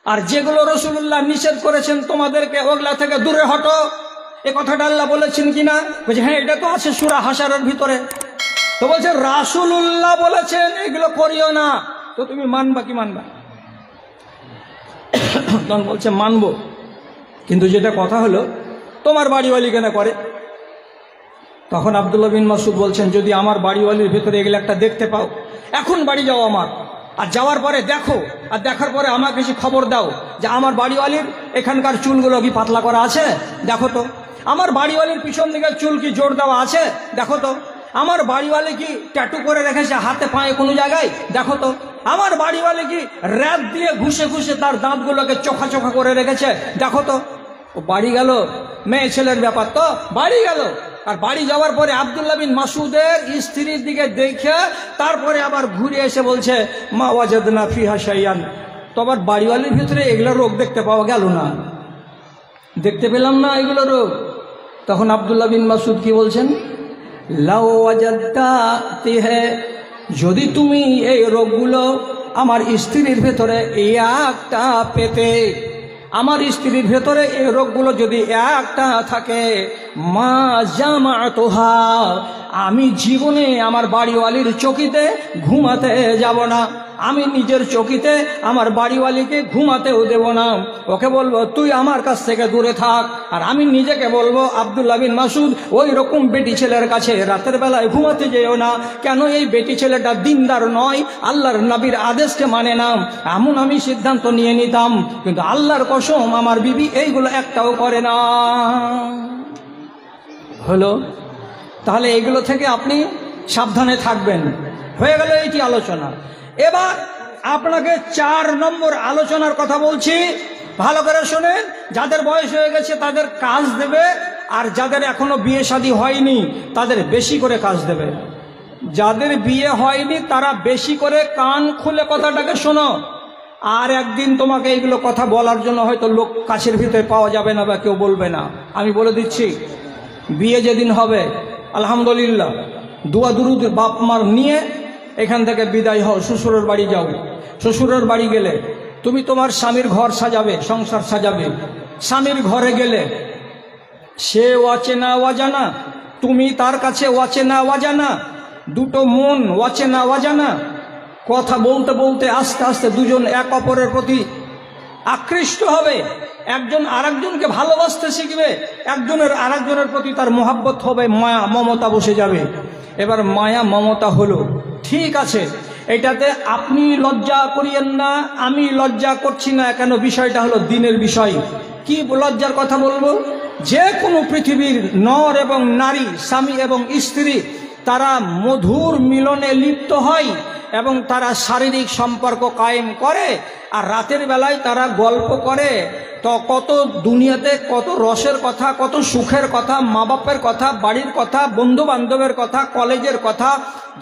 আর যেগুলো রাসূলুল্লাহ নিষেধ করেছেন তোমাদেরকে ওগুলা থেকে দূরে হটো, এ কথাটা আল্লাহ বলেছেন কিনা? বলছে হ্যাঁ, এটা তো আছে সূরা হাশরের ভিতরে। তো বলছে রাসূলুল্লাহ বলেছেন এগুলো করিও না, তো তুমি মানবা কি মানবা? তখন বলছে মানবো, কিন্তু যেটা কথা হলো তোমার বাড়িওয়ালি কেন করে? তখন আব্দুল্লাহ বিন মাসউদ বলছেন যদি আমার বাড়িওয়ালির ভেতরে এগুলো একটা দেখতে পাও, এখন বাড়ি যাও আমার, আর যাওয়ার পরে দেখো, আর দেখার পরে আমাকে কিছু খবর দাও যে আমার বাড়িওয়ালির এখানকার চুলগুলো কি পাতলা করা আছে, দেখো তো। আমার বাড়িওয়ালির পিছন দিকে চুল কি জোর দেওয়া আছে, দেখো তো। আমার বাড়িওয়ালি কি ট্যাটু করে রেখেছে হাতে পায়ে কোনো জায়গায়, দেখো তো। আমার বাড়িওয়ালি কি র‍্যাপ দিয়ে ঘুষে ঘুষে তার দাঁতগুলোকে চোখা চোখা করে রেখেছে, দেখো তো। ও বাড়ি গেল, মেয়ে ছেলের ব্যাপার তো বাড়ি গেল। আর বাড়ি যাওয়ার পরে আব্দুল্লাহ বিন মাসউদের স্ত্রীর দিকে দেখে তারপরে আবার ঘুরে এসে বলছে মা ওয়াজাদনা ফিহা শাইআন। তোমার বাড়িওয়ালির ভিতরে এগুলো রোগ দেখতে পাওয়া গেল না, দেখতে পেলাম না এগুলো রোগ। তখন আব্দুল্লাহ বিন মাসউদ কি বলছেন? লাউ ওয়াজাদতা তিহে, যদি তুমি এই রোগগুলো আমার স্ত্রীর ভেতরে একটা পেতে, আমার স্ত্রীর ভেতরে এই রোগগুলো যদি একটা থাকে, মা জামাতুহা, আমি জীবনে আমার বাড়িওয়ালির চকিতে ঘুমাতে যাব না, আমি নিজের চকিতে আমার বাড়িওয়ালিকে ঘুমাতেও দেব না। ওকে বলবো তুই আমার কাছ থেকে দূরে থাক, আর আমি নিজেকে বলবো আব্দুল্লাহ বিন মাসউদ ওই রকম বেটি ছেলের কাছে রাতের বেলায় ঘুমাতে যেও না। কেন? এই বেটি ছেলেটা দিনদার নয়, আল্লাহর নবীর আদেশকে মানে না, এমন আমি সিদ্ধান্ত নিয়ে নিতাম। কিন্তু আল্লাহর কসম আমার বিবি এইগুলো একটাও করে না। হলো, তাহলে এগুলো থেকে আপনি সাবধানে থাকবেন। হয়ে গেল এইটি আলোচনা। এবার আপনাকে 4 নম্বর আলোচনার কথা বলছি, ভালো করে শোনেন। যাদের বয়স হয়ে গেছে তাদের কাজ দেবে, আর যাদের এখনো বিয়ে শাদী হয়নি তাদের বেশি করে কাজ দেবে। যাদের বিয়ে হয়নি তারা বেশি করে কান খুলে কথাটাকে শোনো। আর একদিন তোমাকে এইগুলো কথা বলার জন্য হয়তো লোক কাছের ভিতরে পাওয়া যাবে না বা কেউ বলবে না। আমি বলে দিচ্ছি, বিয়ে যেদিন হবে আলহামদুলিল্লাহ দোয়া দুরুদ বাপ মার নিয়ে এখান থেকে বিদায় হও, শ্বশুরের বাড়ি যাও। শ্বশুরের বাড়ি গেলে তুমি তোমার স্বামীর ঘর সাজাবে, সংসার সাজাবে। স্বামীর ঘরে গেলে সে অচেনা অজানা, তুমি তার কাছে অচেনা অজানা, দুটো মন অচেনা অজানা। কথা বলতে বলতে আস্তে আস্তে দুজন এক অপরের প্রতি আকৃষ্ট হবে, একজন আরেকজনকে ভালোবাসতে শিখবে, একজনের আরেকজনের প্রতি তার মোহাব্বত হবে, মায়া মমতা বসে যাবে। এবার মায়া মমতা হলো, ঠিক আছে, এটাতে আপনি লজ্জা করিয়েন না, আমি লজ্জা করছি না। কেন? বিষয়টা হলো দিনের বিষয়। কি লজ্জার কথা বলবো? যে কোনো পৃথিবীর নর এবং নারী, স্বামী এবং স্ত্রী, তারা মধুর মিলনে লিপ্ত হয় এবং তারা শারীরিক সম্পর্ক কায়েম করে, আর রাতের বেলায় তারা গল্প করে। তো কত দুনিয়াতে কত রসের কথা, কত সুখের কথা, মা বাপের কথা, বাড়ির কথা, বন্ধু বান্ধবের কথা, কলেজের কথা,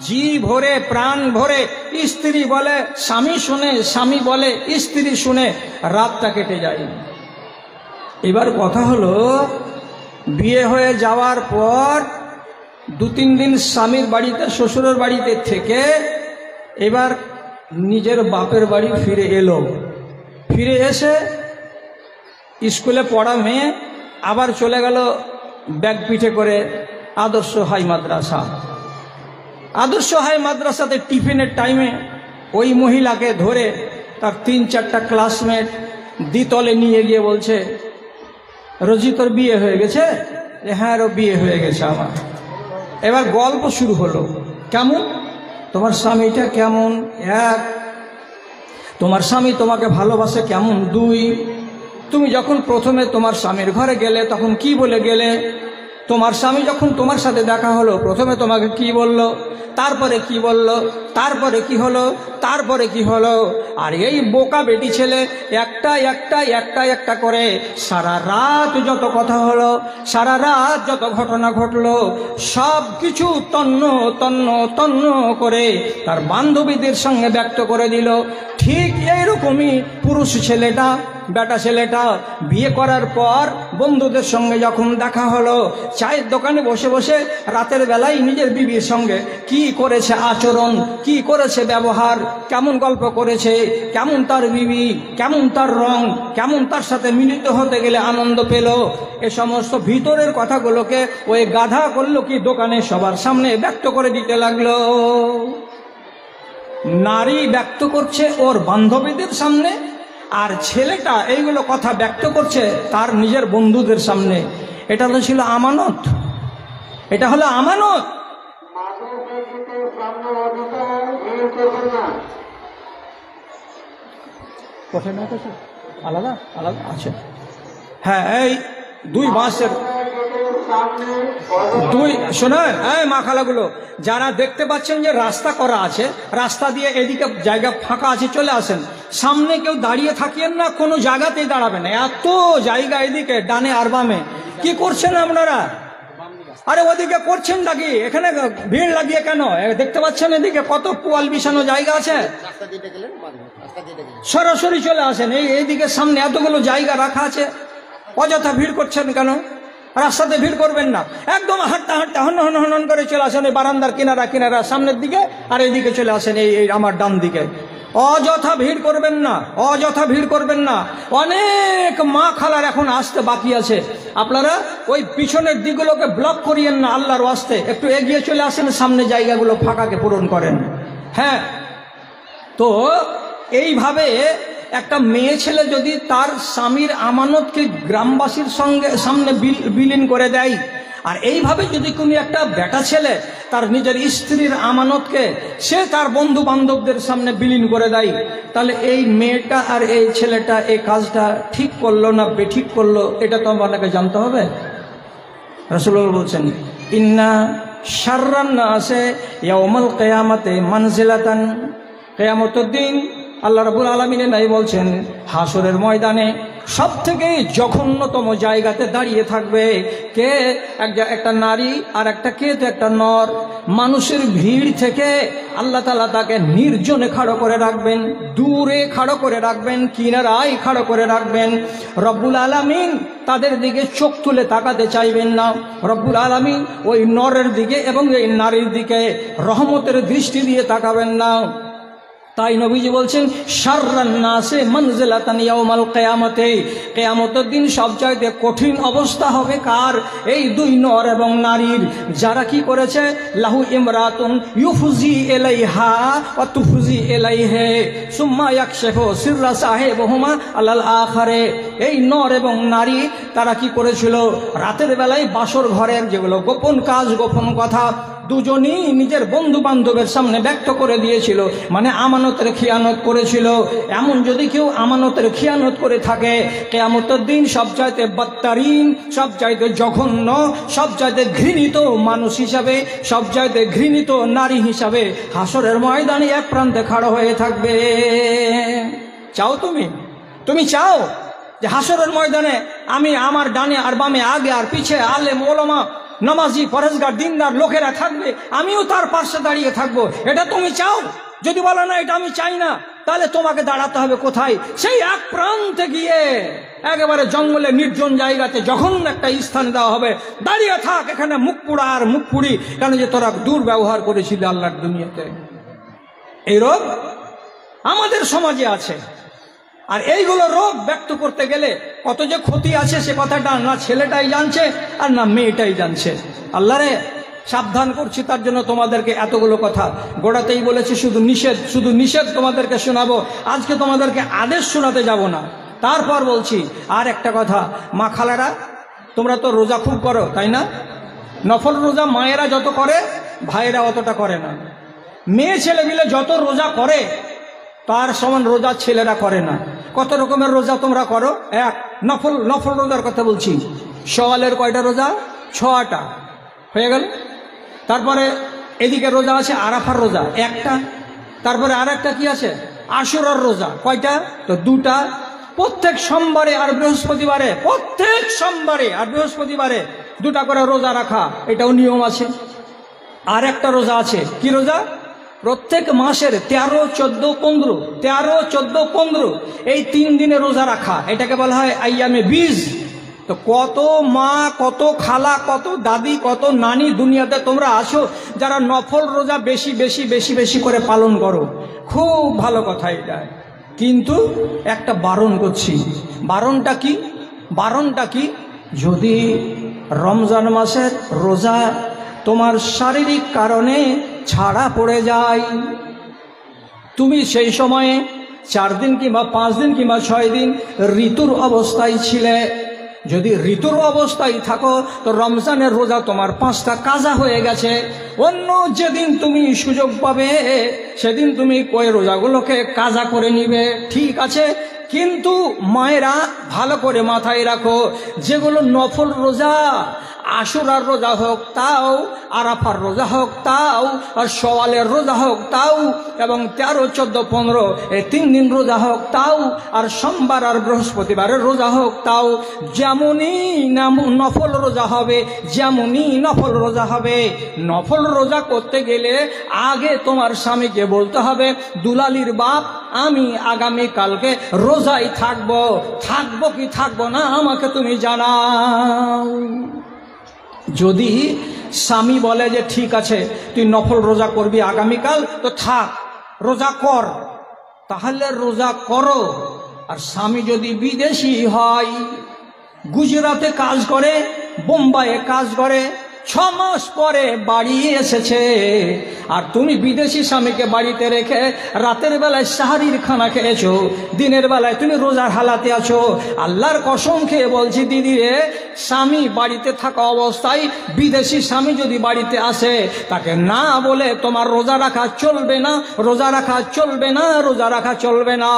জি ভরে প্রাণ ভরে স্ত্রী বলে স্বামী শুনে, স্বামী বলে স্ত্রী শুনে রাতটা কেটে যায়। এবার কথা হলো, বিয়ে হয়ে যাওয়ার পর 2-3 দিন স্বামীর বাড়িতে, শ্বশুরের বাড়িতে থেকে এবার নিজের বাপের বাড়ি ফিরে এলো। ফিরে এসে স্কুলে পড়া মেয়ে আবার চলে গেল ব্যাগ পিঠে করে আদর্শ হাই মাদ্রাসা। আদর্শ হাই মাদ্রাসাতে টিফিনের টাইমে ওই মহিলাকে ধরে তার 3-4টা ক্লাসমেট দ্বিতলে নিয়ে গিয়ে বলছে, রোজি তোর বিয়ে হয়ে গেছে? হ্যাঁ রো বিয়ে হয়ে গেছে আমার। এবার গল্প শুরু হলো। কেমন? তোমার স্বামীটা কেমন? 1। তোমার স্বামী তোমাকে ভালোবাসে কেমন? 2। তুমি যখন প্রথমে তোমার স্বামীর ঘরে গেলে তখন কি বলে গেলে? তোমার স্বামী যখন তোমার সাথে দেখা হলো প্রথমে তোমাকে কি বলল, তারপরে কি বলল, তারপরে কি হলো, তারপরে কি হলো। আর এই বোকা বেটি ছেলে একটা একটা একটা একটা করে সারা রাত যত কথা হলো, সারা রাত যত ঘটনা ঘটলো, সব কিছু তন্ন তন্ন তন্ন করে তার বান্ধবীদের সঙ্গে ব্যক্ত করে দিল। ঠিক এইরকমই পুরুষ ছেলেটা বেটা ছেলেটা বিয়ে করার পর বন্ধুদের সঙ্গে যখন দেখা হলো, চায়ের দোকানে বসে বসে রাতের বেলায় নিজের বিবির সঙ্গে কি করেছে আচরণ, কি করেছে ব্যবহার, কেমন গল্প করেছে, কেমন তার বিবি, কেমন তার রং, কেমন তার সাথে মিলিত হতে গেলে আনন্দ পেল, এ সমস্ত ভিতরের কথাগুলোকে ওই গাধা করলো কি দোকানে সবার সামনে ব্যক্ত করে দিতে লাগলো। নারী ব্যক্ত করছে ওর বান্ধবীদের সামনে, আর ছেলেটা এইগুলো কথা ব্যক্ত করছে তার নিজের বন্ধুদের সামনে। এটা তো ছিল আমানত, এটা হলো আমানত। আলাদা আলাদা আছে। হ্যাঁ, এই দুই বাঁশের দুই শোনেন, এই মা খালাগুলো, যারা দেখতে পাচ্ছেন যে রাস্তা করা আছে, রাস্তা দিয়ে এদিকে জায়গা ফাঁকা আছে, চলে আসেন। সামনে কেউ দাঁড়িয়ে থাকিয়েন না, কোনো জায়গাতেই দাঁড়াবেন না, এত জায়গা এদিকে ডানে আর বামে। কি করছেন আপনারা? আরে ওদিকে করছেন নাকি? এখানে ভিড় লাগিয়ে কেন? দেখতে পাচ্ছেন এদিকে কত পোয়াল বিছানো জায়গা আছে, সরাসরি চলে আসেন। এইদিকে সামনে এতগুলো জায়গা রাখা আছে, অযথা ভিড় করছেন কেন? রাস্তাতে ভিড় করবেন না, একদম হাঁটতে হাঁটতে হন হন হন করে চলে আসেন এই বারান্দার কিনারা কিনারা সামনের দিকে, আর এইদিকে চলে আসেন এই আমার ডান দিকে। অযথা ভিড় করবেন না, অযথা ভিড় করবেন না। অনেক মা খালার এখন আসতে বাকি আছে, আপনারা ওই পিছনের দিকগুলোকে ব্লক করিয়েন না, আল্লাহর ওয়াস্তে একটু এগিয়ে চলে আসেন, সামনে জায়গাগুলো ফাঁকাকে পূরণ করেন। হ্যাঁ, তো এইভাবে একটা মেয়ে ছেলে যদি তার স্বামীর আমানতকে গ্রামবাসীর সামনে বিলীন করে দেয়, আর এইভাবে যদি কোনো একটা বেটা ছেলে তার নিজের স্ত্রীর আমানতকে সে তার বন্ধু বান্ধবদের সামনে বিলীন করে দেয়, তাহলে এই মেয়েটা আর এই ছেলেটা এই কাজটা ঠিক করলো না বেঠিক করলো, এটা তো আমাকে জানতে হবে। রাসূলুল্লাহ বলছেন, ইন্না শাররান নাসে ইয়াউমাল কিয়ামাতে মানজিলাতান, কিয়ামতের দিন আল্লাহ রাব্বুল আলামিন নাই বলছেন হাসরের ময়দানে সব থেকে জঘন্যতম জায়গাতে দাঁড়িয়ে থাকবে কে? একটা নারী, আর একটা নর। মানুষের ভিড় থেকে আল্লাহ তাআলা তাকে নির্জনে খাড়ো করে রাখবেন, দূরে খাড়ো করে রাখবেন, কিনারায় খাড়ো করে রাখবেন। রব্বুল আলামিন তাদের দিকে চোখ তুলে তাকাতে চাইবেন না। রব্বুল আলামিন ওই নরের দিকে এবং এই নারীর দিকে রহমতের দৃষ্টি দিয়ে তাকাবেন না। তাই নবীজি বলছেন, শাররান নাসে মানজিলাতান ইয়াউমাল কিয়ামাতে, কিয়ামতের দিন সবচাইতে কঠিন অবস্থা হবে কার? এই দুই নর এবং নারীর, যারা কি করেছে, লাহু ইমরাতুন ইউফজি ইলাইহা ওয়া তুফজি ইলাইহি সুম্মা ইয়াকশিফু সিররা সাহিবহুমা আলাল আখারে। এই নর এবং নারী তারা কি করেছিল? রাতের বেলায় বাসর ঘরের যেগুলো গোপন কাজ, গোপন কথা দুজনই নিজের বন্ধু বান্ধবের সামনে ব্যক্ত করে দিয়েছিল, মানে আমানতের খিয়ানত করেছিল। এমন যদি কেউ আমানতের খিয়ানত করে থাকে, কিয়ামতের দিন সবচাইতে বদতরিন, সবচাইতে জঘন্য, সবচাইতে ঘৃণিত মানুষ হিসাবে, সবচাইতে ঘৃণিত নারী হিসাবে হাসরের ময়দানে এক প্রান্তে খাড়া হয়ে থাকবে। চাও তুমি চাও যে হাসরের ময়দানে আমি আমার ডানে আর বামে, আগে আর পিছে আলেম ওলামা নামাজি পরেজগার দিনদার লোকেরা থাকবে, আমিও তার পাশে দাঁড়িয়ে থাকবো? এটা তুমি চাও? যদি বলো না এটা আমি চাই না, তাহলে তোমাকে দাঁড়াতে হবে কোথায়? সেই এক প্রান্তে গিয়ে একেবারে জঙ্গলে নির্জন জায়গাতে যখন একটা স্থান দেওয়া হবে, দাঁড়িয়ে থাক এখানে, মুখ পোড়া আর মুখ পুড়ি, কেন যে তোরা দুর্ব্যবহার করেছিল আল্লাহর দুনিয়াতে। এই রোগ আমাদের সমাজে আছে। আর এইগুলো রোগ ব্যক্ত করতে গেলে কত যে ক্ষতি আছে সে কথাটা না ছেলেটাই জানছে আর না মেয়েটাই জানছে। আল্লাহরে সাবধান করছি, তার জন্য তোমাদেরকে এতগুলো কথা গোড়াতেই বলেছি, শুধু নিষেধ তোমাদেরকে শোনাবো, আজকে তোমাদেরকে আদেশ শোনাতে যাব না। তারপর বলছি আর একটা কথা, মা খালারা তোমরা তো রোজা খুব করো, তাই না? নফল রোজা মায়েরা যত করে ভাইয়েরা অতটা করে না। মেয়ে ছেলে মিলে যত রোজা করে তার সমান রোজা ছেলেরা করে না। কত রকমের রোজা তোমরা করো? এক, নফল রোজার কথা বলছি। সওয়ালের কয়টা রোজা? 6টা হয়ে গেল। তারপরে এদিকে রোজা আছে আরাফার রোজা একটা, তারপরে আর একটা কি আছে? আশুরার রোজা কয়টা? তো 2টা। প্রত্যেক সোমবারে আর বৃহস্পতিবারে, প্রত্যেক সোমবারে আর বৃহস্পতিবারে 2টা করে রোজা রাখা, এটাও নিয়ম আছে। আর একটা রোজা আছে, কি রোজা? প্রত্যেক মাসের 13, 14, 15, 13, 14, 15 এই 3 দিনে রোজা রাখা, এটাকে বলা হয় আইয়ামে বীজ। তো কত মা, কত খালা, কত দাদি, কত নানি দুনিয়াতে তোমরা আছো যারা নফল রোজা বেশি বেশি বেশি বেশি করে পালন করো, খুব ভালো কথা এটা। কিন্তু একটা বারণ করছি। বারণটা কি? বারণটা কি? যদি রমজান মাসের রোজা তোমার শারীরিক কারণে ছাড়া পড়ে যায়, তুমি সেই সময়ে 4 দিন কিংবা 5 দিন কিংবা 6 দিন ঋতুর অবস্থায় ছিলে, যদি ঋতুর অবস্থায় থাকো তো রমজানের রোজা তোমার 5টা কাজা হয়ে গেছে। অন্য যেদিন তুমি সুযোগ পাবে সেদিন তুমি ওই রোজাগুলোকে কাজা করে নিবে, ঠিক আছে। কিন্তু মায়েরা ভালো করে মাথায় রাখো, যেগুলো নফল রোজা, আশুরার রোজা হোক তাও, আরাফার রোজা হোক তাও, আর সওয়ালের রোজা হোক তাও, এবং 13, 14, 15 এই 3 দিন রোজা হোক তাও, আর সোমবার আর বৃহস্পতিবারের রোজা হোক তাও, যেমনই নফল রোজা হবে, যেমনই নফল রোজা হবে। নফল রোজা করতে গেলে আগে তোমার স্বামীকে বলতে হবে, দুলালির বাপ আমি আগামী কালকে রোজায় থাকবো, থাকবো কি থাকবো না আমাকে তুমি জানাও। যদি স্বামী বলে যে ঠিক আছে তুই নফল রোজা করবি আগামীকাল, তো থাক, রোজা কর, তাহলে রোজা করো। আর স্বামী যদি বিদেশি হয়, গুজরাটে কাজ করে, বোম্বাইয়ে কাজ করে, 6 মাস পরে বাড়ি এসেছে, আর তুমি বিদেশি স্বামীকে বাড়িতে রেখে রাতের বেলায় সাহারির খানা খেয়েছো, দিনের বেলায় তুমি রোজার হালাতে আছো, আল্লাহর কসম খেয়ে বলছি দিদি রে, স্বামী বাড়িতে থাকা অবস্থায় বিদেশি স্বামী যদি বাড়িতে আসে, তাকে না বলে তোমার রোজা রাখা চলবে না, রোজা রাখা চলবে না, রোজা রাখা চলবে না।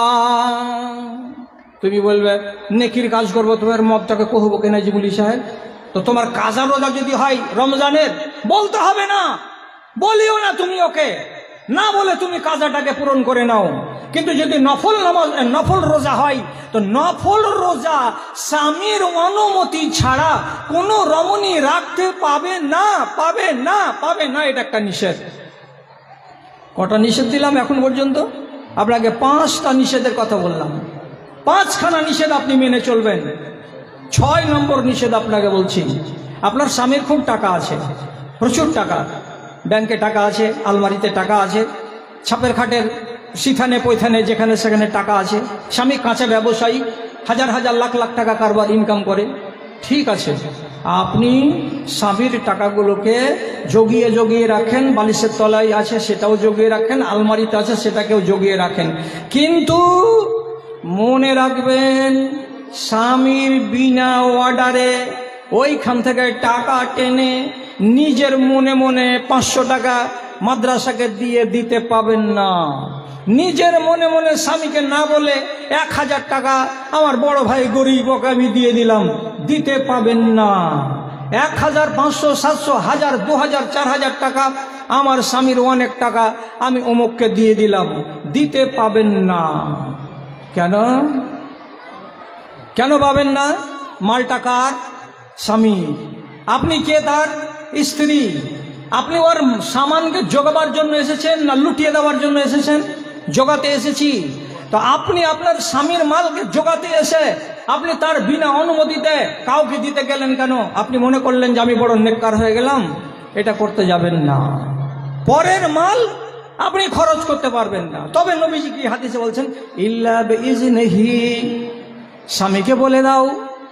তুমি বলবে নেকির কাজ করবো, তোমার মতটাকে কহবো কেনা জিবুলি সাহেব? তো তোমার কাজা রোজা যদি হয় রমজানের, বলতে হবে না, বলিও না তুমি ওকে, না বলে তুমি কাজাটাকে পূরণ করে নাও। কিন্তু যদি নফল রোজা হয়, তো নফল রোজা স্বামীর অনুমতি ছাড়া কোনো রমণী রাখতে পাবে না, পাবে না, পাবে না। এটা একটা নিষেধ। কটা নিষেধ দিলাম এখন পর্যন্ত? আপনাকে 5টা নিষেধের কথা বললাম, 5খানা নিষেধ আপনি মেনে চলবেন। 6 নম্বর নিষেধ আপনাকে বলছি, আপনার স্বামীর খুব টাকা আছে, প্রচুর টাকা, ব্যাংকে টাকা আছে, আলমারিতে টাকা আছে, ছাপের খাটের সিথানে পৈথানে যেখানে সেখানে টাকা আছে, স্বামী কাঁচা ব্যবসায়ী, হাজার হাজার লাখ লাখ টাকা কারবার ইনকাম করে, ঠিক আছে, আপনি স্বামীর টাকাগুলোকে জগিয়ে জগিয়ে রাখেন, বালিশের তলায় আছে সেটাও জগিয়ে রাখেন, আলমারিতে আছে সেটাকেও জগিয়ে রাখেন। কিন্তু মনে রাখবেন, স্বামীর বিনা অর্ডারে ওইখান থেকে টাকা টেনে নিজের মনে মনে 500 টাকা মাদ্রাসাকে দিয়ে দিতে পাবেন না। নিজের মনে মনে স্বামীকে না বলে 1000 টাকা আমার বড় ভাই গরিব, ওকে আমি দিয়ে দিলাম, দিতে পাবেন না। 1000, 500, 700, 1000, 2000, 4000 টাকা আমার স্বামীর অনেক টাকা, আমি অমুককে দিয়ে দিলাম, দিতে পাবেন না। কেন? কেন পাবেন না? মালটা কার? স্বামী। আপনি কে? তার স্ত্রী। আপনি ওর সামানকে জোগাবার জন্য এসেছেন না লুটিয়ে দেওয়ার জন্য এসেছেন? জোগাতে এসেছি। তো আপনি আপনার স্বামীর মালকে জোগাতে এসে আপনি তার বিনা অনুমতিতে কাউকে দিতে গেলেন কেন? আপনি মনে করলেন যে আমি বড় নেককার হয়ে গেলাম? এটা করতে যাবেন না। পরের মাল আপনি খরচ করতে পারবেন না। তবে নবীজি কি হাদিসে বলছেন, ইল্লা বিইজনিহি, স্বামীকে বলে দাও,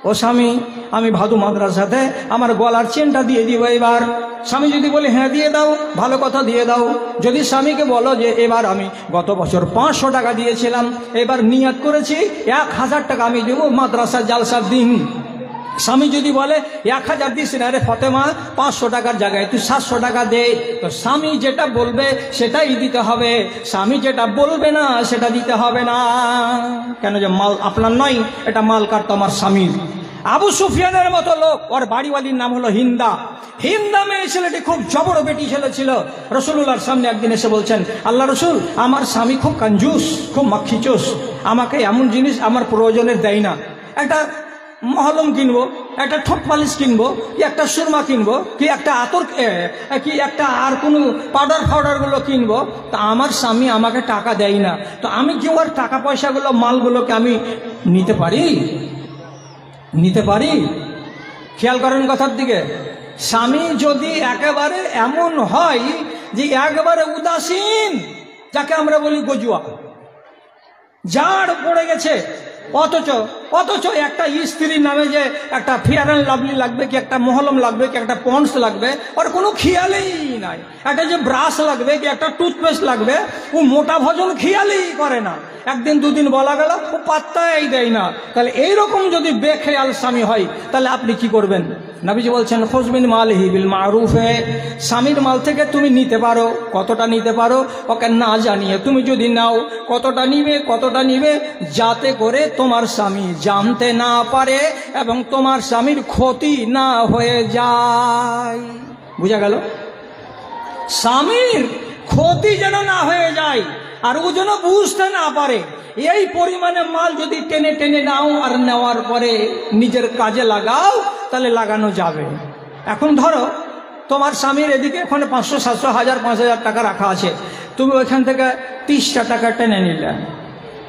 ও স্বামী আমি ভাদু মাদ্রাসাতে আমার গলার চেনটা দিয়ে দিব এবার। স্বামী যদি বলে হ্যাঁ দিয়ে দাও, ভালো কথা দিয়ে দাও। যদি স্বামীকে বলো যে এবার আমি গত বছর 500 টাকা দিয়েছিলাম, এবার নিয়ত করেছি 1000 টাকা আমি দেবো মাদ্রাসা জালসার দিন। স্বামী যদি বলে 1000 দিস না রে ফতেমা, 500 টাকার জায়গায় তুই 700 টাকা দে, তো স্বামী যেটা বলবে সেটাই দিতে হবে, স্বামী যেটা বলবে না সেটা দিতে হবে না। কেন? যে মাল আপনার নয়, এটা মাল কার? তোমার স্বামীর। আবু সুফিয়ানের মতো লোক, ওর বাড়িওয়ালির নাম হলো হিন্দা। হিন্দা মেয়ে ছেলেটি খুব জবর বেটি ছেলে ছিল। রসুলুল্লাহর সামনে একদিন এসে বলছেন, আল্লাহ রসুল, আমার স্বামী খুব কঞ্জুস, খুব মাক্ষিচোস, আমাকে এমন জিনিস আমার প্রয়োজনের দেয় না। একটা মহলম কিনবো, একটা ঠোঁট পালিশ কিনবো, কি একটা সুরমা কিনবো, কি একটা আতর, কি একটা আর কোনো পাউডার ফাউডারগুলো কিনবো, তা আমার স্বামী আমাকে টাকা দেয় না, তো আমি কি ওর টাকা পয়সাগুলো মালগুলোকে আমি নিতে পারি? নিতে পারি? খেয়াল করেন কথার দিকে। স্বামী যদি একেবারে এমন হয় যে একবারে উদাসীন, যাকে আমরা বলি গজুয়া, জাড় পড়ে গেছে, অথচ একটা স্ত্রীর নামে যে একটা ফেয়ার অ্যান্ড লাভলি লাগবে, কি একটা মহলম লাগবে, কি একটা পন্ডস লাগবে, ওর কোনো খেয়ালই নাই। একটা যে ব্রাশ লাগবে, কি একটা টুথপেস্ট লাগবে, ও মোটা ভোজন খেয়ালই করে না। একদিন দুদিন বলা গেল, ও পাত্তাই দেয় না। তাহলে এইরকম যদি বেখেয়াল স্বামী হয়, তাহলে আপনি কি করবেন? নবীজি বলছেন, খুজমিন মালিহি বিল মারুফে, স্বামীর মাল থেকে তুমি নিতে পারো, কতটা নিতে পারো ওকে না জানিয়ে তুমি যদি নাও, কতটা নিবে যাতে করে তোমার স্বামী জানতে না পারে এবং তোমার স্বামীর ক্ষতি না হয়ে যায়। বুঝা গেল? স্বামীর ক্ষতি যেন না হয়ে যায় আর ও যেন বুঝতে না পারে। এই পরিমাণে মাল যদি টেনে টেনে নাও আর নেওয়ার পরে নিজের কাজে লাগাও, তাহলে লাগানো যাবে। এখন ধরো তোমার স্বামীর এদিকে ওখানে 500, 700, 1000, 5000 টাকা রাখা আছে, তুমি ওইখান থেকে 30টা টাকা টেনে নিলে,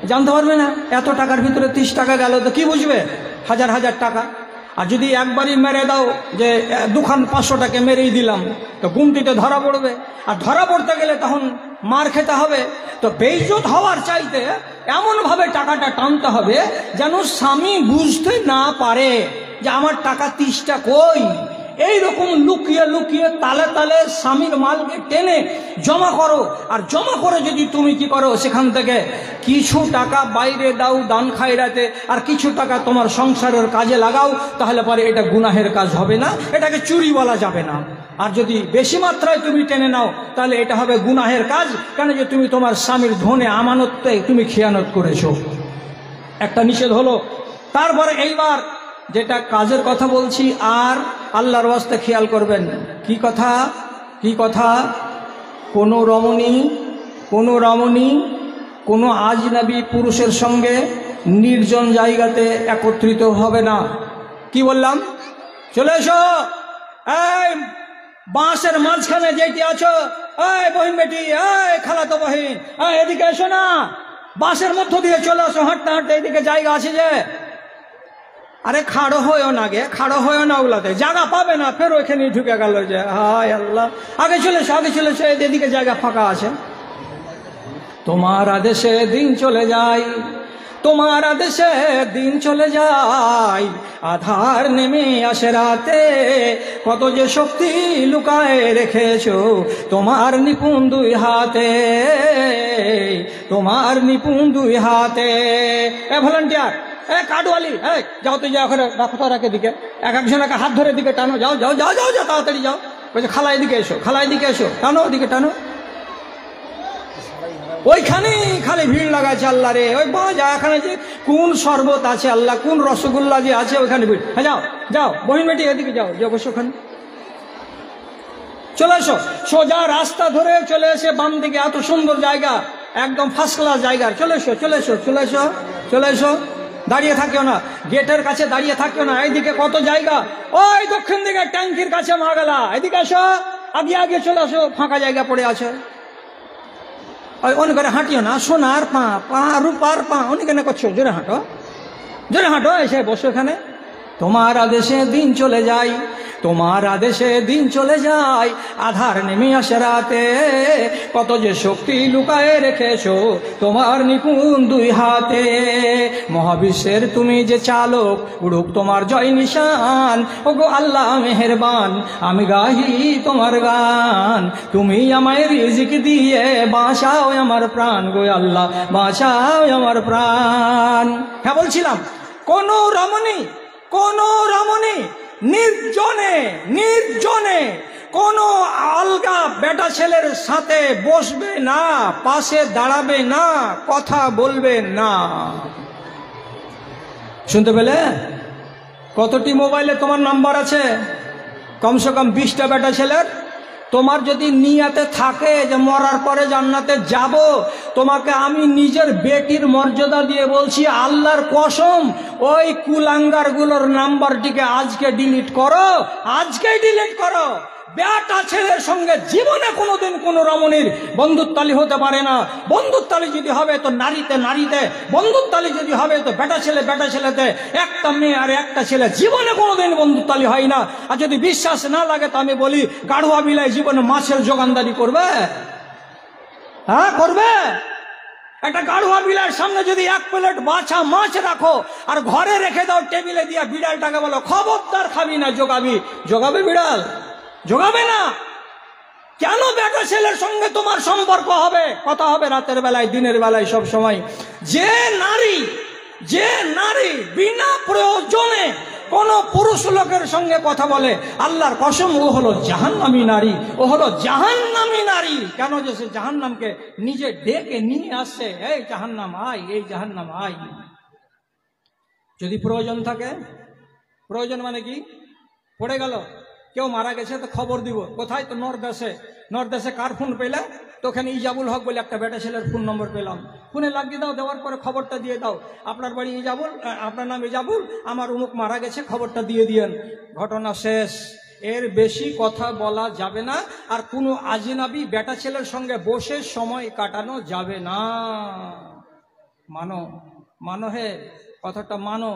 জানতে পারবে না এত টাকার ভিতরে 30 টাকা গেল, তো কি বুঝবে? হাজার হাজার টাকা। আর যদি একবারই মেরে দাও যে দুখান 500 টাকা মেরেই দিলাম, তো গুমটিতে ধরা পড়বে, আর ধরা পড়তে গেলে তখন মার খেতে হবে। তো বেইজ্জত হওয়ার চাইতে এমনভাবে টাকাটা টানতে হবে যেন স্বামী বুঝতে না পারে যে আমার টাকা 30টা কই। এইরকম লুকিয়ে লুকিয়ে তালে তালে স্বামীর মালকে টেনে জমা করো। আর জমা করে যদি তুমি কি করো, সেখান থেকে কিছু টাকা বাইরে দাও দান খায়রাতে, আর কিছু টাকা তোমার সংসারের কাজে লাগাও, তাহলে পরে এটা গুনাহের কাজ হবে না, এটাকে চুরি বলা যাবে না। আর যদি বেশি মাত্রায় তুমি টেনে নাও, তাহলে এটা হবে গুনাহের কাজ, কেন যে তুমি তোমার স্বামীর ধনে আমানতে তুমি খেয়ানত করেছো। একটা নিষেধ হলো। তারপরে এইবার যেটা কাজের কথা বলছি, আর আল্লাহর ওয়াস্তে খেয়াল করবেন। কি কথা? কোনো রমণী কোনো আজনবী পুরুষের সঙ্গে নির্জন জায়গাতে একত্রিত হবে না। কি বললাম? চলে এসো, এই বাঁশের মাঝখানে যেটি আছো, এই বহিন বেটি, এই খালাতো বহিন, এদিকে এসো না, বাঁশের মধ্য দিয়ে চলে আসো, হাঁটতে হাঁটতে এদিকে জায়গা আছে যে। আরে খাড়ো হয়েও না গে, খাড়ো হয়েও না, ওগুলাতে জায়গা পাবে না, ফের ওইখানে ঢুকে গেল যে হায় আল্লাহ, আগে চলেছো, এদিকে জায়গা ফাঁকা আছে। তোমার আদেশে দিন চলে যায়, তোমার আদেশে দিন চলে যায়, আধার নেমে আসে রাতে, কত যে শক্তি লুকায় রেখেছো তোমার নিপুণ দুই হাতে, তোমার নিপুণ দুই হাতে। এ ভলান্টিয়ার, এ কাঠওয়ালি, যাও তুই, যাও ওখানে রাখো, তো রাখে দিকে একজনকে হাত ধরে দিকে টানো, যাও যাও যাও যাও যাও, তাড়াতাড়ি যাও। বলছে খালা এদিকে এসো, টানো ওদিকে টানো। ওইখানেই খালি ভিড় লাগাচ্ছে। আল্লাহ রে, ওই বাজা এখানে যে কোন শরবত আছে, আল্লাহ কোন রসগোল্লা যে আছে, ওইখানে ভিড়। হ্যাঁ যাও যাও বহিন বেটি, এদিকে যাও, যে বসো ওখানে। চলে এসো, সোজা রাস্তা ধরে চলে এসে বাম দিকে, এত সুন্দর জায়গা, একদম ফার্স্ট ক্লাস জায়গা। চলে এসো, দাঁড়িয়ে থাকিও না, গেটের কাছে দাঁড়িয়ে থাকিও না, এইদিকে কত জায়গা, ওই দক্ষিণ দিকে ট্যাঙ্কির কাছে মাগলা, এদিকে আসো, আগে চলে আসো, ফাঁকা জায়গা পড়ে আছে। ওই অনেক করে হাঁটিও না, সোনার পা রূপার পা, অনেক কেন করছো, জোরে হাঁটো, এসে বসো এখানে। তোমার আদেশে দিন চলে যায়, তোমার আদেশে দিন চলে যায়, আধার নেমে আসে রাতে, কত যে শক্তি লুকায়ে রেখেছো তোমার নিপুণ দুই হাতে। মহাবিশ্বের তুমি যে চালক, উড়ুক তোমার জয় নিশান, ওগো আল্লাহ মেহেরবান, আমি গাহি তোমার গান, তুমি আমায় রিজিক দিয়ে বাঁচাও আমার প্রাণ, গো আল্লাহ বাঁচাও আমার প্রাণ। হ্যাঁ বলছিলাম, কোন রমণী নির্জনে কোন আলগা বেটা ছেলের সাথে বসবে না, পাশে দাঁড়াবে না, কথা বলবে না। শুনতে পেলে? কতটি মোবাইলে তোমার নাম্বার আছে? কমসে কম 20টা বেটা ছেলের তোমার যদি নিয়াতে থাকে যে মরার পরে জান্নাতে যাব, তোমাকে আমি নিজের বেটির মর্যাদা দিয়ে বলছি, আল্লাহর কসম, ওই কুলাঙ্গারগুলোর নাম্বারটিকে আজকে ডিলিট করো, আজকেই ডিলিট করো। বেটা ছেলের সঙ্গে জীবনে কোনোদিন কোন রমণীর বন্ধুত্বালি হতে পারে না। বন্ধুত্বালি যদি হবে তো নারীতে নারীতে, বন্ধুত্বালি যদি হবে তো বেটা ছেলেতে, একটা মেয়ে আর একটা ছেলে, জীবনে কোনোদিন বন্ধুত্বালি হয় না। আর যদি বিশ্বাস না লাগে তো আমি বলি, গাড়ুয়া বিলাই জীবনে মাছের যোগানদারি করবে? হ্যাঁ, করবে? একটা গাড়ুয়া বিলার সামনে যদি 1 প্লেট বাছা মাছ রাখো আর ঘরে রেখে দাও টেবিলে দিয়ে, বিড়ালটাকে বলো খবরদার খাবি না, যোগাবে বিড়াল? যোগাবে না। কেন বেটা ছেলের সঙ্গে তোমার সম্পর্ক হবে, কথা হবে রাতের বেলায়, দিনের বেলায়, সব সময়? যে নারী বিনা প্রয়োজনে কোন পুরুষ লোকের সঙ্গে কথা বলে, আল্লাহর কসম, ও হলো জাহান্নামী নারী, ও হলো জাহান্নামী নারী। কেন? যে সে জাহান্নামকে নিজে ডেকে নিয়ে আসছে, এই জাহান্নাম আয়, এই জাহান্নাম আয়। যদি প্রয়োজন থাকে, প্রয়োজন মানে কি, পড়ে গেল, কেউ মারা গেছে তো খবর দিব, কোথায়? তো নর্দেশে কার ফোন পেলে? তো ওখানে ইজাবুল হক বলে একটা বেটা ছেলের ফোন নম্বর পেলাম, ফোনে লাগিয়ে দাও, দেওয়ার পরে খবরটা দিয়ে দাও, আপনার বাড়ি ইজাবুল, আপনার নাম ইজাবুল, আমার অমুক মারা গেছে, খবরটা দিয়ে দিয়েন, ঘটনা শেষ। এর বেশি কথা বলা যাবে না। আর কোনো আজনাবি বেটা ছেলের সঙ্গে বসে সময় কাটানো যাবে না। মানো হে, কথাটা মানো।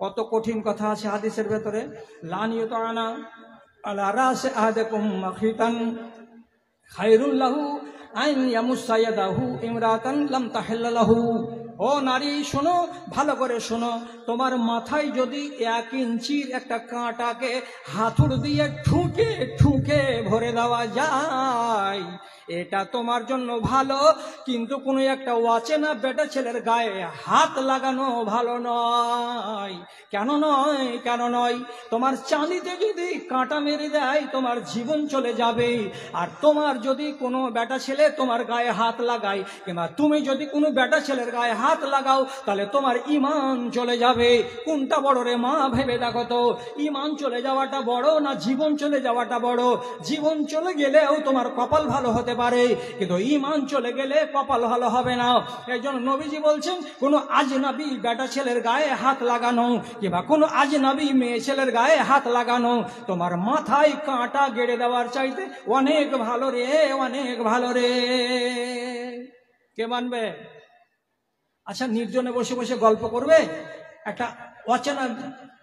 কত কঠিন কথা আছে হাদিসের ভেতরে। লান ইউতানা আলা রাসি আহাদিকুম মাখিতান খায়রুল লাহু আন ইয়ামুসা ইয়াদাহু ইমরাতান লাম তাহিল্লা লাহু। ও নারী, শোনো, ভালো করে শোনো, তোমার মাথায় যদি 1 ইঞ্চির একটা কাঁটাকে হাতুড় দিয়ে ঠুকে ভরে দেওয়া যায়, এটা তোমার জন্য ভালো, কিন্তু কোনো একটা অচেনা বেটা ছেলের গায়ে হাত লাগানো ভালো নয়। কেন নয়? তোমার চাঁদিতে যদি কাঁটা মেরে দেয়, তোমার জীবন চলে যাবে। আর তোমার যদি কোনো বেটা ছেলে তোমার গায়ে হাত লাগায়, কিংবা তুমি যদি কোনো বেটা ছেলের গায়ে হাত লাগাও, তাহলে তোমার ঈমান চলে যাবে। কোনটা বড় রে মা, ভেবে দেখো তো, ঈমান চলে যাওয়াটা বড় না জীবন চলে যাওয়াটা বড়? জীবন চলে গেলেও তোমার কপাল ভালো হতে পারে, কিন্তু ঈমান চলে গেলে কপাল ভালো হবে না। এই জন্য নবীজি বলছেন, কোনো আজনবী বেটা ছেলের গায়ে হাত লাগানো, কিংবা কোনো আজনবী মেয়ে ছেলের গায়ে হাত লাগানো, তোমার মাথায় কাঁটা গেড়ে দেওয়ার চাইতে অনেক ভালো রে, অনেক ভালো রে। কে মানবে? আচ্ছা, নির্জনে বসে বসে গল্প করবে একটা অচেনা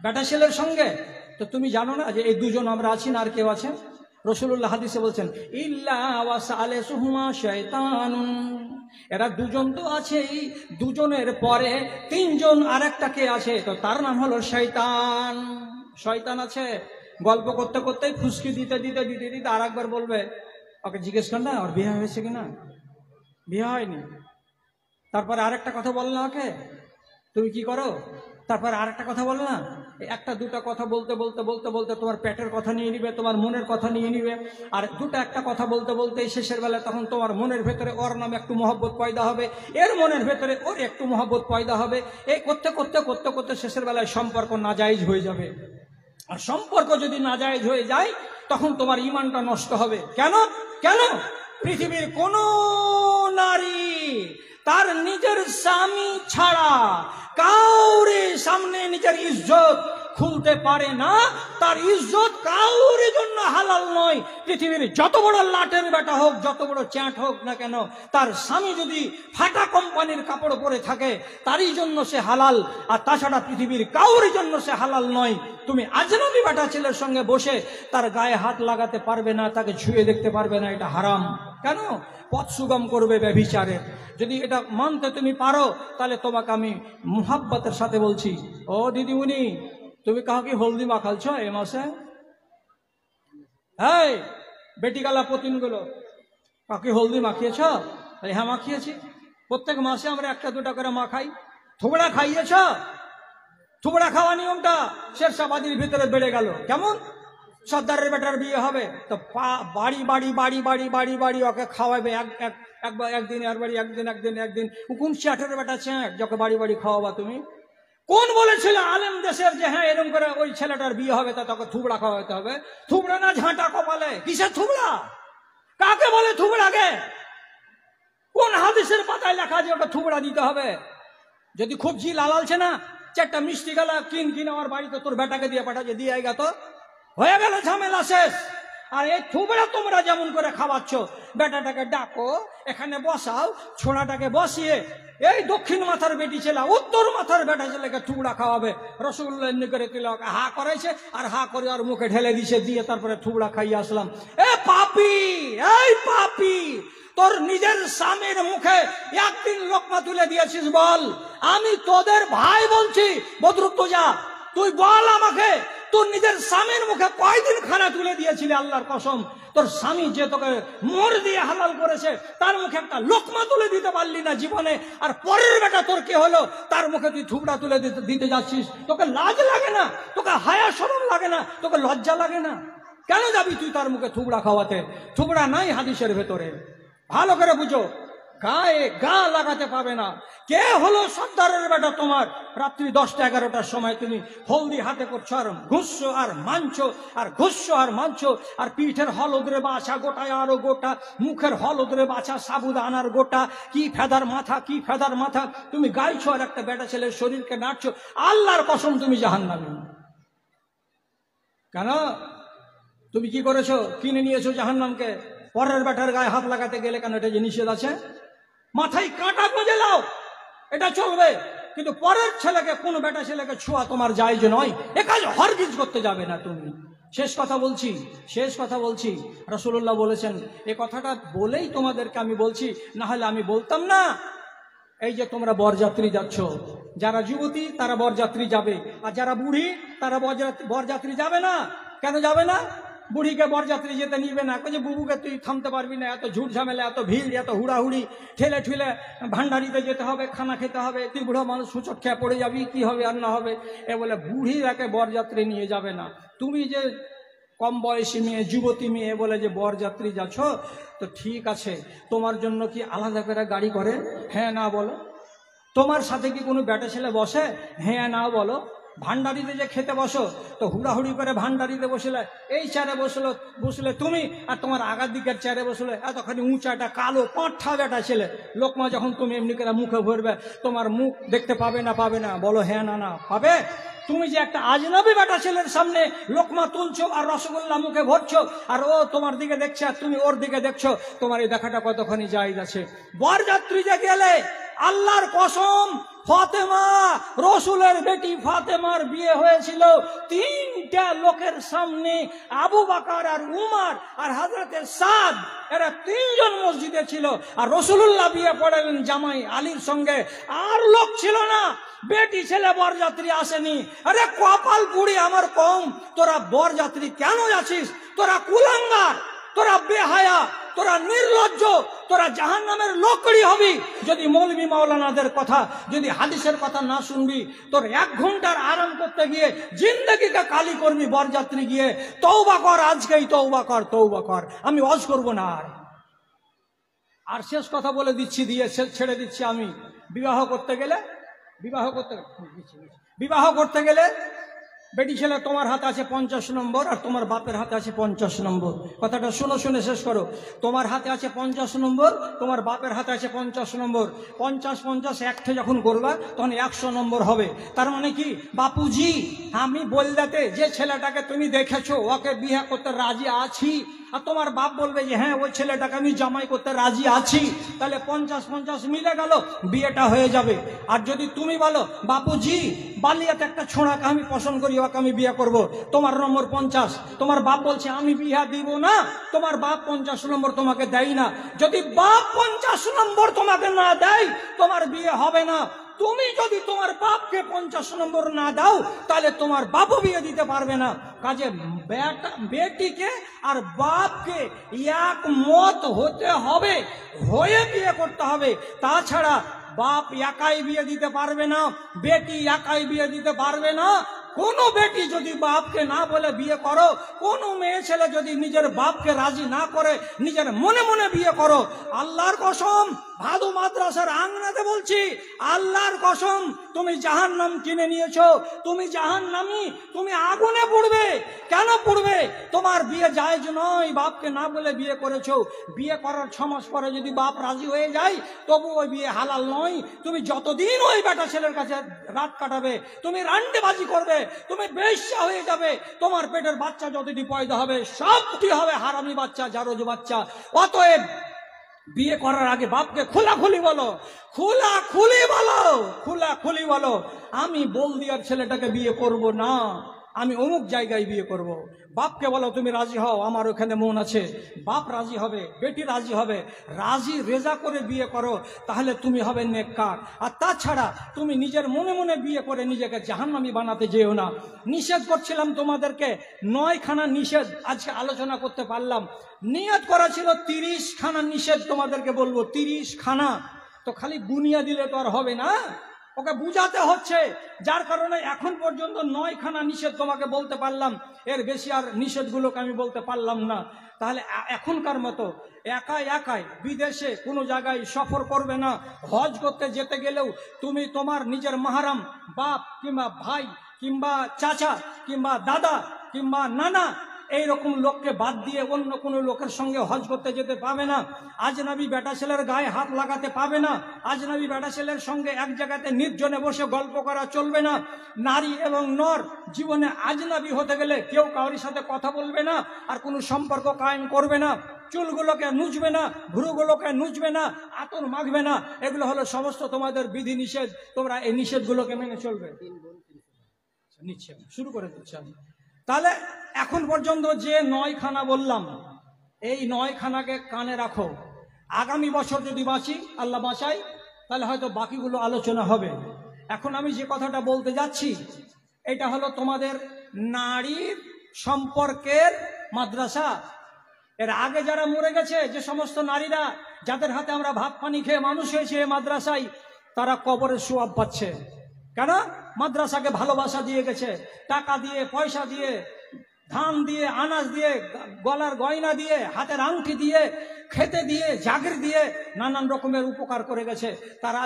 বেটা ছেলের সঙ্গে? তো তুমি জানো না যে এই দুজন আমরা আছি না, আর কেউ আছে? রাসূলুল্লাহ হাদিসে বলছেন, ইল্লা ওয়াসালিসুহুমা শায়তানুন। এরা দুজন তো আছেই, দুজনের পরে 3 জন আর একটা কে আছে, তো তার নাম হলো শয়তান। শয়তান আছে। গল্প করতে করতেই ফুসকি দিতে আর একবার বলবে, ওকে জিজ্ঞেস কর না ওর বিয়ে হয়েছে কিনা। বিয়ে হয়নি। তারপরে আরেকটা কথা বল না ওকে, তুমি কি করো? তারপরে আরেকটা কথা বল না। একটা দুটা কথা বলতে তোমার পেটের কথা নিয়ে নিবে, তোমার মনের কথা নিয়ে নিবে। আর একটা কথা বলতে শেষের বেলায় তখন তোমার মনের ভেতরে ওর নামে একটু মহব্বত পয়দা হবে, এর মনের ভেতরে ওর একটু মহব্বত পয়দা হবে। এই করতে শেষের বেলায় সম্পর্ক নাজায়েজ হয়ে যাবে। আর সম্পর্ক যদি নাজায়েজ হয়ে যায়, তখন তোমার ঈমানটা নষ্ট হবে। কেন? পৃথিবীর কোন নারী তার নিজের স্বামী ছাড়া কাউরে সামনে নিজের ইজ্জত খুলতে পারে না। তার ইজ্জত কাউরে জন্য হালাল নয়। পৃথিবীর যত বড় লাটের বেটা হোক, যত বড় চ্যাট হোক না কেন, তার স্বামী যদি ফাটা কোম্পানির কাপড় পরে থাকে, তারই জন্য সে হালাল। আর তাছাড়া পৃথিবীর কাউর জন্য সে হালাল নয়। তুমি আজনবী বেটা ছেলের সঙ্গে বসে তার গায়ে হাত লাগাতে পারবে না, তাকে ছুঁয়ে দেখতে পারবে না, এটা হারাম। কেন? পথ সুগম করবে ব্যভিচারের। যদি এটা মানতে তুমি পারো, তাহলে তোমাকে আমি মুহাব্বতের সাথে বলছি, ও দিদিমণি, তুমি কাউকে হলদি মাখালছ এ মাসে? হ্যাঁ, বেটিগালা পতিনগুলো, কাউকে হলদি মাখিয়েছ? হ্যাঁ, মাখিয়েছি। প্রত্যেক মাসে আমরা 1-2টা করে মাখাই। থুবড়া খাইয়েছ? থুবড়া খাওয়া নিয়মটা শেরশাবাদীর ভিতরে বেড়ে গেল। কেমন? সর্দারের বেটার বিয়ে হবে তো বাড়ি ওকে খাওয়াবে, একদিন আর বাড়ি, একদিন। কোন চ্যাটের বেটা চ্যাট যাকে বাড়ি খাওয়াবা তুমি? কোন বলেছিল আলেম দেশের যে হ্যাঁ এরকম করে ওই ছেলেটার বিয়ে হবে তা তোকে থুবড়া খাওয়াতে হবে? থুবড়া না ঝাঁটা কপালে। কিসের থুবড়া? কাকে বলে থুবড়াকে? কোন হাদিসের পাতায় লেখা যে ওটা থুবড়া দিতে হবে? যদি খুব জি লালালছে না, চারটা মিষ্টি গেলা কিনে আমার বাড়িতে তোর বেটাকে দিয়ে পাঠাচ্ছে, দিয়ে আইগা তো হয়ে গেল, ঝামেলা শেষ। আর এই থুবড়া তোমরা যেমন করে খাওয়াচ্ছ, বেটাটাকে ডাকো, এখানে বসাও, ছোড়াটাকে বসিয়ে এই দক্ষিণ মাথার বেটি ছেলে উত্তর মাথার বেটা ছেলেকে থুবড়া খাওয়াবে। রসগোল্লা এমনি করে তিলক হা করাইছে, আর হা করে আর মুখে ঢেলে দিছে, দিয়ে তারপরে থুবড়া খাইয়ে আসলাম। এ পাপি, এই পাপি, তোর নিজের স্বামীর মুখে একদিন লোকমা তুলে দিয়েছিস? বল, আমি তোদের ভাই বলছি, বদরুত্ব যা, তুই বল আমাকে, তোর নিজের স্বামীর মুখে কয়দিন খানা তুলে দিয়েছিলি? আল্লাহর কসম, তোর স্বামী যে তোকে মোর দিয়ে হালাল করেছে, তার মুখে একটা লোকমা তুলে দিতে পারলি না জীবনে, আর পরের বেটা তোর কে হলো, তার মুখে তুই থুবড়া তুলে দিতে যাচ্ছিস? তোকে লাজ লাগে না? তোকে হায়া শরম লাগে না? তোকে লজ্জা লাগে না? কেন যাবি তুই তার মুখে থুবড়া খাওয়াতে? থুবড়া নাই হাদিসের ভেতরে, ভালো করে বুঝো। গায়ে গা লাগাতে পাবে না। কে হলো সর্দারের বেটা তোমার? রাত্রি 10টা-11টার সময় তুমি হলদি হাতে করছো, আর ঘুষছো আর মানছো, আর ঘুষছো আর মানছো, আর পিঠের হলদরে বাছা গোটায় আরো গোটা, মুখের হলদরে বাছা সাবুদানার গোটা, কি ফেদার মাথা, কি ফেদার মাথা তুমি গাইছো, আর একটা বেটা ছেলের শরীরকে নাড়ছো। আল্লাহর কসম তুমি জাহান্নামী। কেন? তুমি কি করেছো? কিনে নিয়েছো জাহান্নামকে। পরের বেটার গায়ে হাত লাগাতে গেলে কেন? এটা যে নিষেধ আছে। মাথায় কাঁটা গজে লাও, এটা চলবে, কিন্তু পরের ছেলেকে, কোন বেটা ছেলেকে ছোঁয়া তোমার জায়েজ নয়। এ কাজ হরগিজ করতে যাবে না তুমি। শেষ কথা বলছি, রাসূলুল্লাহ বলেছেন, এ কথাটা বলেই তোমাদেরকে আমি বলছি, না হলে আমি বলতাম না। এই যে তোমরা বরযাত্রী যাচ্ছ, যারা যুবতী তারা বরযাত্রী যাবে, আর যারা বুড়ি তারা বরযাত্রী যাবে না। কেন যাবে না? বুড়িকে বরযাত্রী যেতে নিবে না, যে বুবুকে তুই থামতে পারবি না, এত ঝুট ঝামেলা, এত ভিড়, এত হুড়াহুড়ি, ঠেলে ঠেলে ভান্ডারিতে যেতে হবে, খানা খেতে হবে, তুই বুড়ো মানুষ হুঁচট খেয়ে পড়ে যাবি, কি হবে আর না হবে। এ বলে বুড়িরাকে বরযাত্রী নিয়ে যাবে না। তুমি যে কম বয়সী মেয়ে, যুবতী মেয়ে বলে যে বরযাত্রী যাচ্ছ, তো ঠিক আছে, তোমার জন্য কি আলাদা করে গাড়ি করে? হ্যাঁ না বলো। তোমার সাথে কি কোনো বেটা ছেলে বসে? হ্যাঁ না বলো। ভান্ডারিতে যে খেতে বসো, তো হুড়াহুড়ি করে ভান্ডারিতে বসলে, এই চেয়ারে বসলে তুমি, আর তোমার আগার দিকের চেয়ারে বসলে এতখানি উঁচাটা কালো পাঁঠা বেটা ছেলে, লোকমা যখন তুমি এমনি করে মুখে ভরবে, তোমার মুখ দেখতে পাবে না? বলো হ্যাঁ না না পাবে। তুমি যে একটা আজনবী বেটা ছেলের সামনে লোকমা তুলছো আর রসগোল্লা মুখে ভরছো, আর ও তোমার দিকে দেখছে আর তুমি ওর দিকে দেখছো, তোমার এই দেখাটা কতখানি জায়েজ আছে? বরযাত্রী যে গেলে, আল্লাহর কসম, ফাতেমা, রসুলের বেটি ফাতেমার বিয়ে হয়েছিল 3টা লোকের সামনে, আবু বকর আর উমর আর হযরতে সাদ, এরা 3জন মসজিদে ছিল, আর রাসূলুল্লাহ বিয়ে পড়ালেন জামাই আলীর সঙ্গে, আর লোক ছিল না। বেটি ছেলে বরযাত্রী আসেনি। আরে কপাল পুড়ি আমার কম, তোরা বরযাত্রী কেন যাচ্ছিস? তোরা কুলাঙ্গার, তোরা বেহায়া, তোরা নির্লজ্জ, তোরা জাহান্নামের লোকড়ি হবি যদি মৌলবী মাওলানাদের কথা, যদি হাদিসের কথা না শুনবি। তোর 1 ঘন্টার আরাম করতে গিয়ে জিন্দগিকে কালি করবি বরযাত্রী গিয়ে। তওবা কর, আজকেই তওবা কর। আমি ওয়াজ করব না আর শেষ কথা বলে দিচ্ছি, দিয়ে ছেড়ে দিচ্ছি। আমি বিবাহ করতে গেলে বেটি ছেলে তোমার হাতে আছে 50 নম্বর, আর তোমার বাপের হাতে আছে 50 নম্বর। কথাটা শুনে শেষ করো। তোমার হাতে আছে 50 নম্বর, তোমার বাপের হাতে আছে 50 নম্বর। 50-50 একঠে যখন করবা তখন 100 নম্বর হবে। তার মানে কি, বাপুজি আমি বলদাতে যে ছেলেটাকে তুমি দেখেছো ওকে বিয়ে করতে রাজি আছি, আর তোমার বাপ বলবে যে হ্যাঁ ওই ছেলেটাকে আমি জামাই করতে রাজি আছি, তাহলে 50-50 মিলে গেল, বিয়েটা হয়ে যাবে। আর যদি তুমি বলো বাপুজি বালিয়াতে একটা ছোঁড়াকে আমি পছন্দ করি, ওকে আমি বিয়ে করব, তোমার নম্বর 50, তোমার বাপ বলছে আমি বিয়ে দিব না, তোমার বাপ 50 নম্বর তোমাকে দেয় না। যদি বাপ 50 নম্বর তোমাকে না দেয়, তোমার বিয়ে হবে না। তুমি যদি তোমার বাপকে 50 নম্বর না দাও, তাহলে তোমার বাপও বিয়ে দিতে পারবে না। কাজে বেটিকে আর বাপকে একমত হতে হবে, হয়ে বিয়ে করতে হবে। তাছাড়া বাপ একাই বিয়ে দিতে পারবে না, বেটি একাই বিয়ে দিতে পারবে না। কোনো বেটি যদি বাপকে না বলে বিয়ে করো, কোনো মেয়ে ছেলে যদি নিজের বাপকে রাজি না করে নিজের মনে মনে বিয়ে করো, আল্লাহর কসম ভাদু মাদ্রাসার আংনাতে বলছি, আল্লাহর কসম, তুমি জাহান্নাম কিনে নিয়েছো, তুমি জাহান্নামী, তুমি আগুনে পড়বে। কেন পড়বে? তোমার বিয়ে জায়েজ নয়, বাপকে না বলে বিয়ে করেছো। বিয়ে করার 6 মাস পরে যদি বাপ রাজি হয়ে যায় তবু ওই বিয়ে হালাল নয়। তুমি যতদিন ওই বেটা ছেলের কাছে রাত কাটাবে, তুমি রান্ডেবাজি করবে, তুমি বেশ্যা হয়ে যাবে, তোমার পেটের বাচ্চা যতটি পয়দা হবে সবটি হবে হারামি বাচ্চা, জারজ বাচ্চা। অতএব বিয়ে করার আগে বাপকে খোলাখুলি বলো, খোলাখুলি বলো, আমি বলদিয়ার ছেলেটাকে বিয়ে করব না, আমি অমুক জায়গায় বিয়ে করব। বাপকে বলো তুমি রাজি হও, আমার ওখানে মন আছে। বাপ রাজি হবে, বেটি রাজি হবে, রাজি রেজা করে বিয়ে করো, তাহলে তুমি হবে নেককার। আর তাছাড়া তুমি নিজের মনে মনে বিয়ে করে নিজেকে জাহান্নামী বানাতে যেও না। নিষেধ করছিলাম তোমাদেরকে, 9খানা নিষেধ আজকে আলোচনা করতে পারলাম। নিয়ত করা ছিল 30খানা নিষেধ তোমাদেরকে বলবো, 30খানা। তো খালি গুনিয়া দিলে তো আর হবে না, ওকে বুঝাতে হচ্ছে। যার কারণে এখন পর্যন্ত 9খানা নিষেধ তোমাকে বলতে পারলাম, এর বেশি আর নিষেধগুলোকে আমি বলতে পারলাম না। তাহলে এখনকার মতো একাই বিদেশে কোনো জায়গায় সফর করবে না। হজ করতে যেতে গেলেও তুমি তোমার নিজের মাহরাম, বাপ কিংবা ভাই কিংবা চাচা কিংবা দাদা কিংবা নানা, এইরকম লোককে বাদ দিয়ে অন্য কোনো লোকের সঙ্গে হজ করতে যেতে পাবে না। আজনবী বেটা ছেলের গায়ে হাত লাগাতে পাবে না। আজনবী বেটা ছেলের সঙ্গে এক জায়গাতে নির্জনে বসে গল্প করা চলবে না। নারী এবং নর জীবনে আজনবী হতে গেলে কেউ কারোর সাথে কথা বলবে না, আর কোনো সম্পর্ক কায়েম করবে না। চুলগুলোকে নুচবে না, ভ্রুগুলোকে নুচবে না, আতর মাখবে না। এগুলো হলো সমস্ত তোমাদের বিধি নিষেধ। তোমরা এই নিষেধগুলোকে মেনে চলবে। নিচ্ছে শুরু করে দিচ্ছি আমি। তাহলে এখন পর্যন্ত যে 9খানা বললাম, এই 9খানাকে কানে রাখো। আগামী বছর যদি বাঁচি, আল্লাহ বাঁচাই, তাহলে হয়তো বাকিগুলো আলোচনা হবে। এখন আমি যে কথাটা বলতে যাচ্ছি, এটা হলো তোমাদের নারীর সম্পর্কের মাদ্রাসা। এর আগে যারা মরে গেছে, যে সমস্ত নারীরা যাদের হাতে আমরা ভাত পানি খেয়ে মানুষ হয়েছে মাদ্রাসায়, তারা কবরে সোয়াব পাচ্ছে। কেন? মাদ্রাসাকে ভালোবাসা দিয়ে গেছে, টাকা দিয়ে, পয়সা দিয়ে, ধান দিয়ে, আনাজ দিয়ে, গলার গয়না দিয়ে, হাতের আংটি দিয়ে, খেতে দিয়ে, জাগির দিয়ে নানান রকমের উপকার করে গেছে। তারা